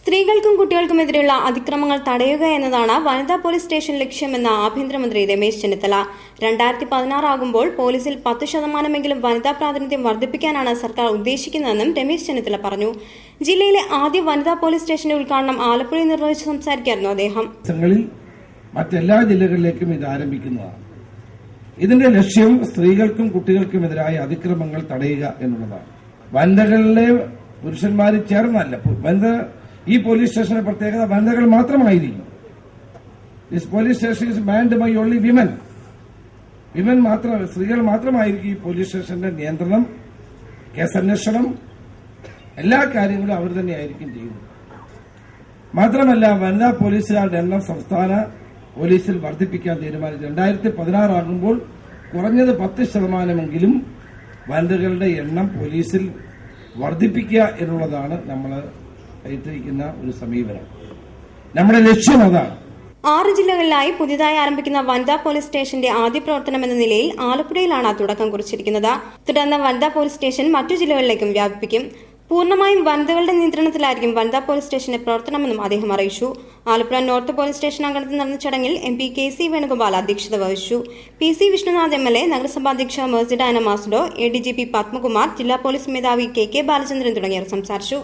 സ്ത്രീകൾക്കും കുട്ടികൾക്കുമെതിരെയുള്ള അതിക്രമങ്ങൾ തടയുക എന്നതാണ് വനിതാ പോലീസ് സ്റ്റേഷൻ ലക്ഷ്യമെന്ന് ആഭ്യന്തരമന്ത്രി രമേശ് ചെന്നിത്തല. 2016 ആകുമ്പോൾ പോലീസിൽ 10% വനിതാ പ്രാതിനിധ്യം വർദ്ധിപ്പിക്കാനാണ് സർക്കാർ ഉദ്ദേശിക്കുന്നതെന്നും രമേശ് ചെന്നിത്തല പറഞ്ഞു. ജില്ലയിലെ ആദ്യ വനിതാ പോലീസ് സ്റ്റേഷന്റെ ഉദ്ഘാടനം ആലപ്പുഴയിൽ നിർവഹിച്ച് സംസാരിക്കുകയായിരുന്നു അദ്ദേഹം. മറ്റെല്ലാ ജില്ലകളിലേക്കും ഇത് ആരംഭിക്കുന്നതാണ്. ഇതിന്റെ ലക്ഷ്യം സ്ത്രീകൾക്കും കുട്ടികൾക്കുമെതിരായ അതിക്രമങ്ങൾ തടയുക എന്നുള്ളതാണ്. വനിതകളിലെ പുരുഷന്മാർ ചേർന്നല്ല. ഈ പോലീസ് സ്റ്റേഷന്റെ പ്രത്യേകത വനിതകൾ മാത്രമായിരിക്കും. This police station is manned by only women. സ്ത്രീകൾ മാത്രമായിരിക്കും ഈ പോലീസ് സ്റ്റേഷന്റെ നിയന്ത്രണം, കേസന്വേഷണം, എല്ലാ കാര്യങ്ങളും അവർ തന്നെയായിരിക്കും ചെയ്യുന്നത്. മാത്രമല്ല, വനിതാ പോലീസുകാരുടെ എണ്ണം സംസ്ഥാന പോലീസിൽ വർദ്ധിപ്പിക്കാൻ തീരുമാനിച്ചു. 2016 ആകുമ്പോൾ കുറഞ്ഞത് 10% വനിതകളുടെ എണ്ണം പോലീസിൽ വർദ്ധിപ്പിക്കുക എന്നുള്ളതാണ് നമ്മൾ ഏറ്റെടുക്കുന്ന ഒരു സമീപനം. നമ്മുടെ ലക്ഷ്യം അതാണ്. 6 ജില്ലകളിലായി പുതിയതായി ആരംഭിക്കുന്ന വനിതാ പോലീസ് സ്റ്റേഷന്റെ ആദ്യ പ്രവർത്തനം എന്ന നിലയിൽ ആലപ്പുഴയിലാണ് തുടക്കം കുറിച്ചിരിക്കുന്നത്. തുടർന്ന് വനിതാ പോലീസ് സ്റ്റേഷൻ മറ്റു ജില്ലകളിലേക്കും വ്യാപിപ്പിക്കും. പൂർണ്ണമായും വനിതകളുടെ നിയന്ത്രണത്തിലായിരിക്കും വനിതാ പോലീസ് സ്റ്റേഷന്റെ പ്രവർത്തനമെന്നും അദ്ദേഹം അറിയിച്ചു. ആലപ്പുഴ നോർത്ത് പോലീസ് സ്റ്റേഷൻ അങ്കണത്തിൽ നടന്ന ചടങ്ങിൽ MP KC വേണുഗോപാൽ അധ്യക്ഷത വഹിച്ചു. PC വിഷ്ണുനാഥ് MLA, നഗരസഭാ അധ്യക്ഷ മേഴ്സിഡാന മാസ്ഡോ, ADGP പത്മകുമാർ, ജില്ലാ പോലീസ് മേധാവി KK ബാലചന്ദ്രൻ തുടങ്ങിയവർ സംസാരിച്ചു.